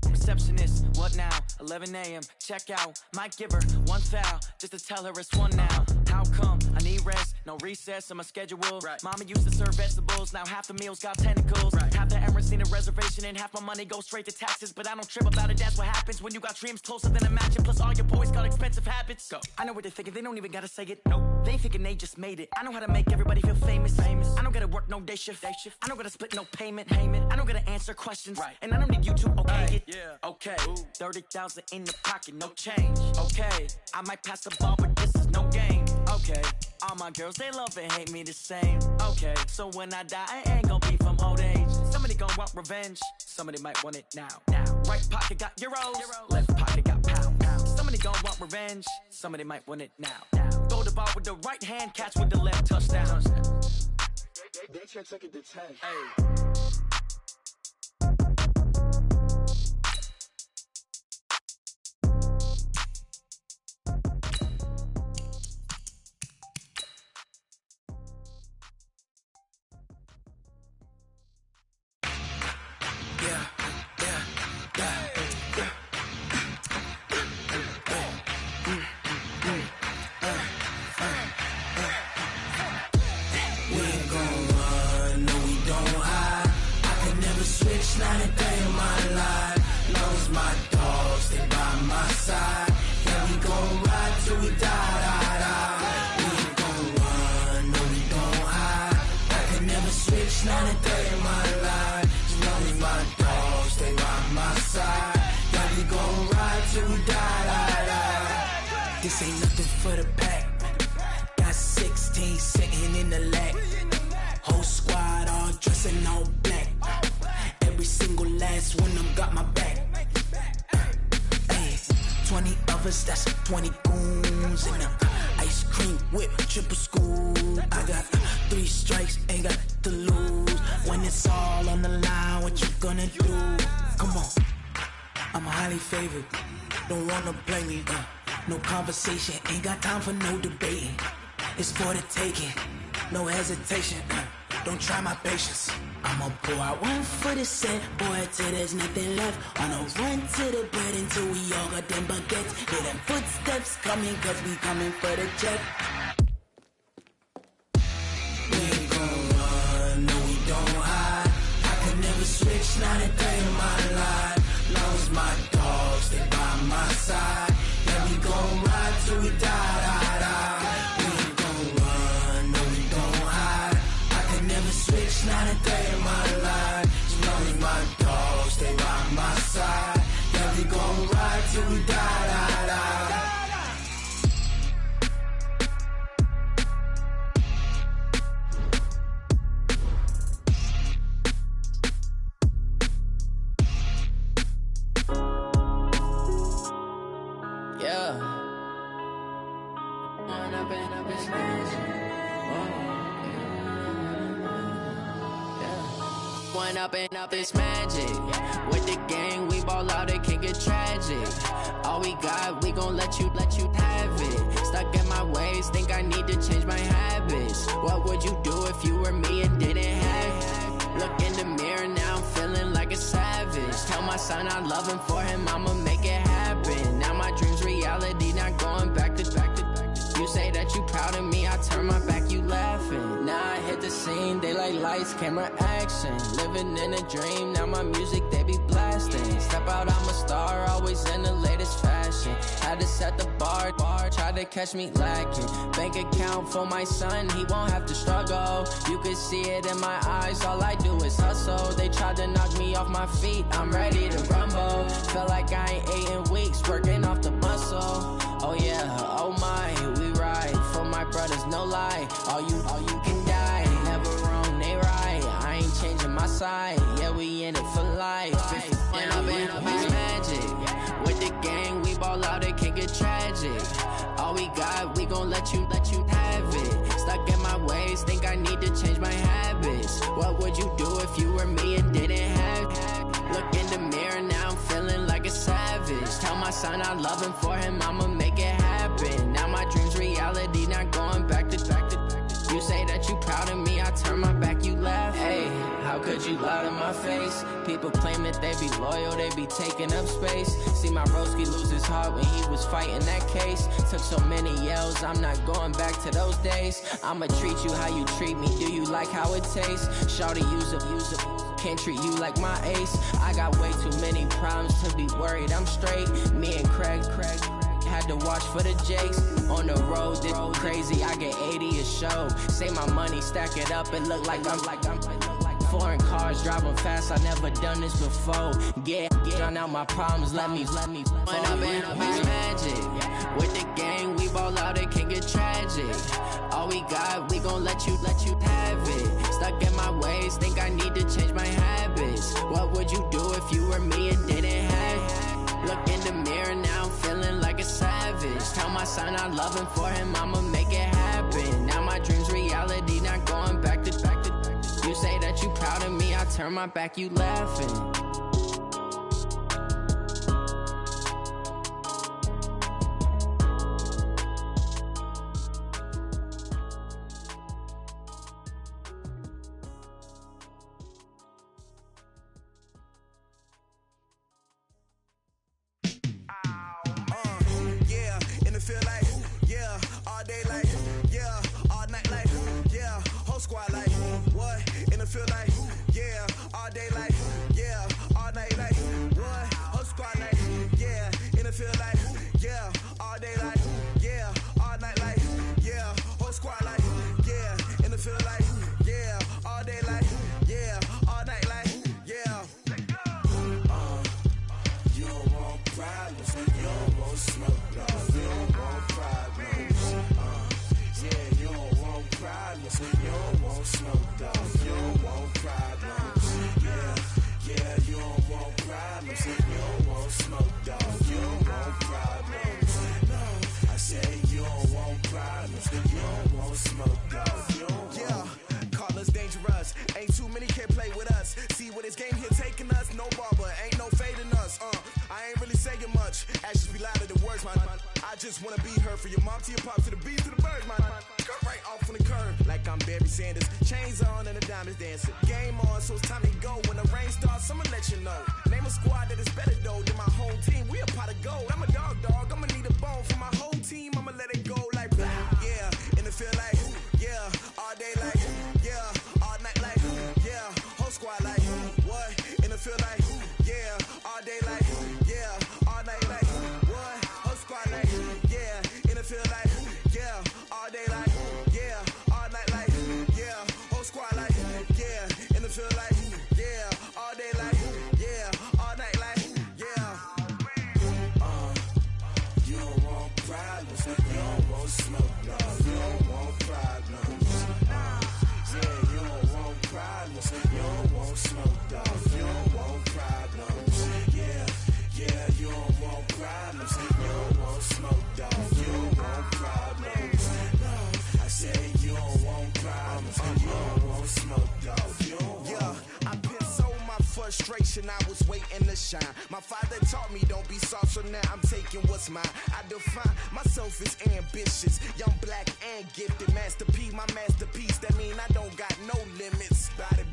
Receptionist, what now? 11 a.m., check out. Might give her one foul, just to tell her it's one now. How come? I need rest, no recess in my schedule. Mama used to serve vegetables, now half the meals got tentacles. Half the Emirates need a reservation and half my money goes straight to taxes. But I don't trip about it, that's what happens when you got dreams closer than a match. And plus all your boys got expensive habits. Go. I know what they're thinking, they don't even gotta say it. Nope. They thinking they just made it. I know how to make everybody feel famous. I don't gotta work no day shift. I don't gotta split no payment. I don't gotta answer questions. And I don't need you to okay it. Okay, 30,000 in the pocket, no change. Okay, I might pass the ball, but this is no game. Okay, all my girls, they love and hate me the same. Okay, so when I die, I ain't gon' be from old age. Somebody gon' want revenge, somebody might want it now. Right pocket got euros, left pocket got pound. Somebody gon' want revenge, somebody might want it now. Throw the ball with the right hand, catch with the left, touchdown. They can't take it to 10. Not a day in my life. Loves my dogs, they by my side. Yeah, we gon' ride till we die. We ain't gon' run, no, we gon' hide. I can never switch, not a day in my life. As long as my dogs, they by my side. Yeah, we gon' ride till we die. This ain't nothing for the pack. Got 16 sitting in the lag. Whole squad all dressing all black. Every single last one of them got my back. 20 of us, that's 20 goons. And ice cream whip, triple school. I got 3 strikes, ain't got to lose. When it's all on the line, what you gonna do? Come on, I'm highly favored. don't wanna blame me. No conversation, ain't got time for no debating. It's for the taking, no hesitation. Don't try my patience. I'ma pour out one for the set, boy, till there's nothing left. On a run to the bread until we all got them baguettes. Hear them footsteps coming, cause we coming for the check. We ain't gon' run, no we don't hide. I could never switch, not a day in my life. Long as my dogs, they by my side. Yeah, we gon' ride till we die, die, die. We ain't gon' run, no we don't hide. I could never switch, not a day in my life. As long as my dogs, they by my side. Yeah, we gon' ride till we die, die, die. Up this magic. With the gang, we ball out, it can get tragic. All we got, we gon' let you have it. Stuck in my ways, think I need to change my habits. What would you do if you were me and didn't have it? Look in the mirror, now I'm feeling like a savage. Tell my son I love him, for him I'ma make it happen. Now my dream's reality, not going back to. You say that you proud of me, I turn my back, you laughing. Now I hit the scene, they like lights, camera, action. Living in a dream, now my music, they be blasting. Step out, I'm a star, always in the latest fashion. Had to set the bar, try to catch me lacking. Bank account for my son, he won't have to struggle. You can see it in my eyes, all I do is hustle. They tried to knock me off my feet, I'm ready to rumble. Felt like I ain't ate in weeks, working off the muscle. Oh yeah, oh my, we ride for my brothers, no lie. All you can die, never wrong, they right. I ain't changing my side, yeah, we in it for life. When up it's magic. With the gang, we ball out, it can get tragic. All we got, we gon' let you have it. Stuck in my ways, think I need to change my habits. What would you do if you were me and didn't have it? Look in the mirror, now I'm feeling like a savage. Tell my son I love him, for him I'ma make it happen. Now my dream's reality, not going back to. You say that you proud of me, I turn my back, you laugh. Hey, how could you lie to my face? People claim that they be loyal, they be taking up space. See my broski lose his heart when he was fighting that case. Took so many yells, I'm not going back to those days. I'ma treat you how you treat me, do you like how it tastes? Shawty, use up. Can't treat you like my ace. I got way too many problems to be worried, I'm straight. Me and Craig had to watch for the Jakes. On the road, this crazy, I get 80 a show. Say my money, stack it up, it look like I'm foreign cars, driving fast, I never done this before. Get drown out my problems, let me When up it's magic. With the gang, we ball out, it can get tragic. All we got, we gon' let you have it. Stuck in my ways, think I need to change my habits. What would you do if you were me and didn't have it? Look in the mirror, now I'm feeling like a savage. Tell my son I love him, for him I'ma make it happen. Now my dream's reality, not going back to. You say that you proud of me, I turn my back, you laughing. Ain't too many can play with us. See where this game here taking us. No barber, ain't no fading us. I ain't really saying much. Actions be louder than words, man. I just wanna be heard. For your mom to your pop to the beat to the birds, man. Cut right off on the curb like I'm Barry Sanders. Chains on and the diamonds dancing. Game on, so it's time to go. When the rain starts, I'ma let you know. Name a squad that is better though than my home team. We a pot of gold. I'm a dog. I'ma need a bone for my whole team. I'ma let it go like blah. Yeah, and it feel like yeah, all day like yeah, all night like yeah, whole squad like what? And it feel like yeah, all day like yeah, all night like what? Whole squad like yeah, and it feel like yeah, all day like yeah, all night like yeah, whole squad like yeah, and it feel like yeah, all day like yeah, all night like yeah. You don't want problems, you don't want smoke, no, you don't want problems. Yeah, you don't want problems, you don't want smoke, dog, you don't want problems. Yeah, you don't want problems, you don't want smoke, dog, you don't want problems. No, I said you don't want problems, you don't want smoke, dog, you don't want. Yeah, I pissed so my frustration, I was waiting to shine. My father taught me don't be soft, so now I'm taking what's mine. I define myself as ambitious, young, black, and gifted. Master P, my masterpiece, that mean I don't got no limits. Bout it,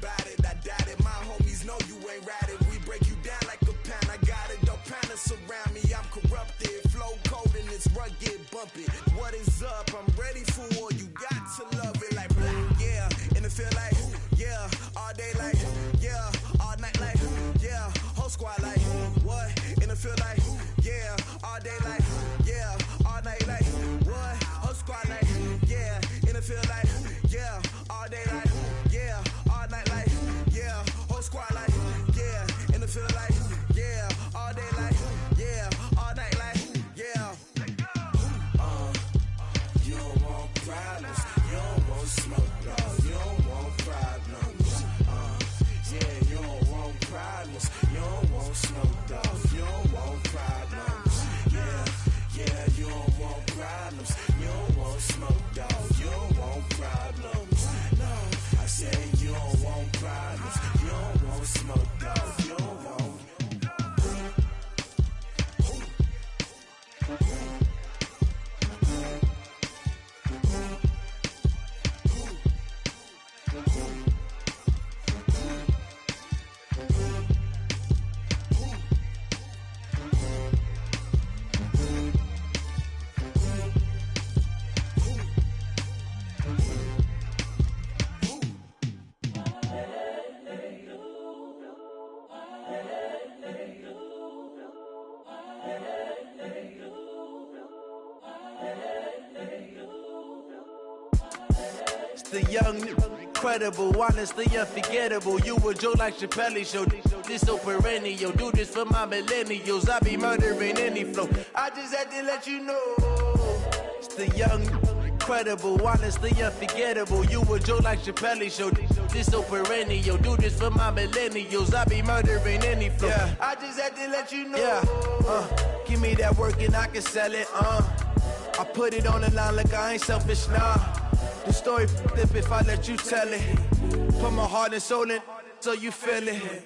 I doubt it. My homies know you ain't ride it. We break you down like a pound. I got it, don't pound it surround me. I'm corrupted, flow cold and it's rugged, bump it. What is up? I'm ready for war. You got to love it like blah, yeah, and it feel like yeah, all day like yeah, all night like yeah, whole squad like what? And it feel like yeah, all day like yeah, all night like what? Whole squad like yeah, and it feel like yeah, all day like yeah, all night like yeah, whole squad like yeah, and it feel like yeah, all day like yeah, all night like yeah. You don't want problems, you don't want smoke, dog, you don't want problems. Yeah, you don't want problems, you don't want smoke, dog, you don't want problems. Yeah, you don't want problems, you don't want smoke, dog, you don't want problems. No, I said you don't want problems, you don't want smoke, dog, you don't want. The young, incredible, honestly unforgettable. You a Joe like Chappelle show. This so perennial. Do this for my millennials. I be murdering any flow. I just had to let you know. It's the young, incredible, honestly unforgettable. You a Joe like Chappelle show. This so perennial. Do this for my millennials. I be murdering any flow. Yeah. I just had to let you know. Yeah. Give me that work and I can sell it. I put it on the line like I ain't selfish, nah. The story flip if I let you tell it. Put my heart and soul in so you feel it.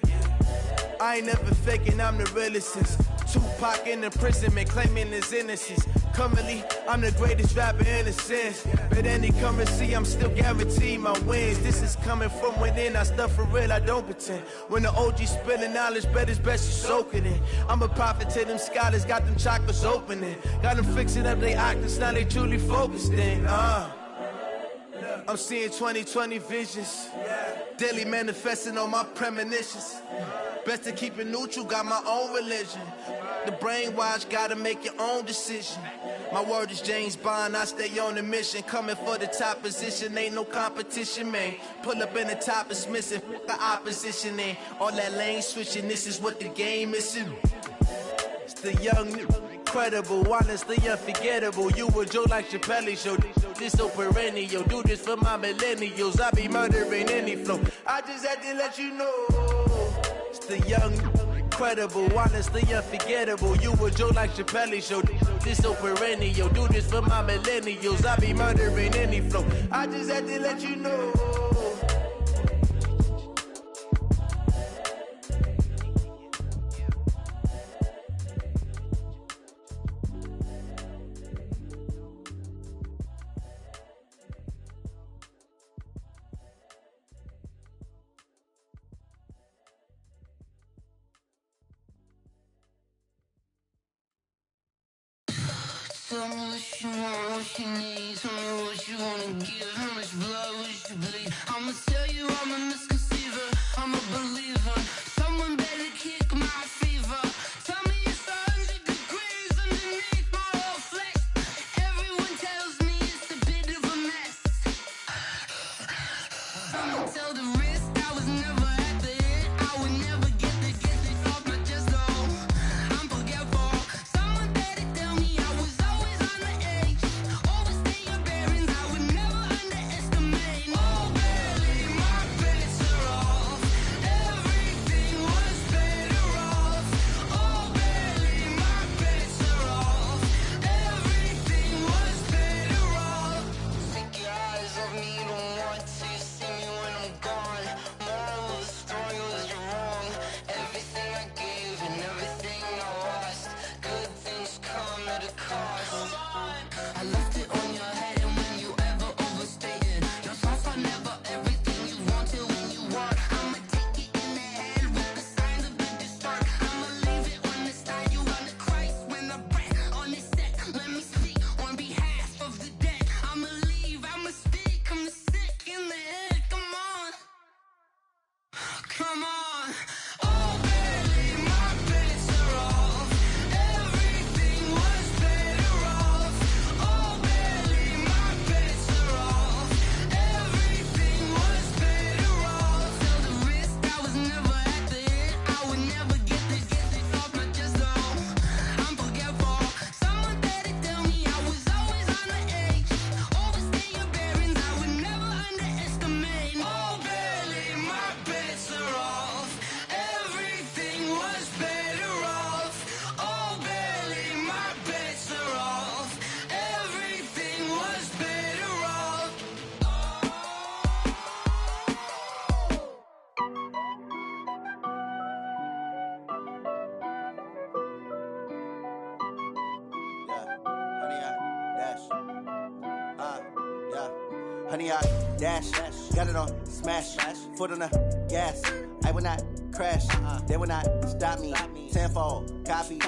I ain't never faking, I'm the realest since Tupac in imprisonment, claiming his innocence. Currently, I'm the greatest rapper in a sense. But any currency, I'm still guaranteed my wins. This is coming from within, I stuff for real, I don't pretend. When the OG spilling knowledge, bet it's best you soak it in. I'm a prophet to them scholars, got them chakras opening. Got them fixing up they octaves, now they truly focused in. I'm seeing 2020 visions, daily manifesting on my premonitions. Best to keep it neutral, got my own religion. The brainwash, gotta make your own decision. My word is James Bond, I stay on the mission. Coming for the top position, ain't no competition, man. Pull up in the top, it's missing, fuck the opposition, ain't all that lane switching, this is what the game is. It's the young, incredible, honestly unforgettable. You a Joe like Chappelle show. This so perennial. Do this for my millennials. I be murdering any flow. I just had to let you know. It's the young, incredible, honestly unforgettable. You a Joe like Chappelle show. This so perennial. Do this for my millennials. I be murdering any flow. I just had to let you know. Tell me what you want, what you need. Tell me what you wanna give. How much blood would you bleed? I'ma tell you I'm a misconceiver. I'm a believer. Someone better kick my fever. Tell me it's 100 degrees underneath my whole flesh. Everyone tells me it's a bit of a mess. I'ma tell the risk I was never at the end. I would never get it off my chest. Oh, I'm forgetful. Someone better tell me I was always on the edge. Overstay your bearings. I would never underestimate. Oh, barely my bets are off. Everything was better off. Oh, barely my bets are off. Everything was better off. Take your eyes off me, don't want to see me when I'm gone. Moral of the story was you're wrong. Everything I gave and everything I lost. Good things come at a cost. I left it on your head, and when you ever overstated, your thoughts are never everything you wanted when you want. I'ma take it in the head with the signs of the distort. I'ma leave it on the side. You on the Christ when I breath on this set. Let me speak on behalf of the dead. I'ma leave, I'ma speak. I'm the sick in the head. Come on, come on. Oh, barely my bets are off. Everything was better off. Oh, barely my bets are off. Everything was better off. Tell the risk I was never at the end. I would never get it off my chest. Oh, I'm forgetful. Someone better tell me I was always on the edge. Overstay your bearings. I would never underestimate. Oh, barely my bets are off. Everything was better off. Oh, barely my bets are off. Everything was better off. Honey, I dash, got it on smash, foot on the gas. I will not crash, they will not stop me. Tenfold, copy.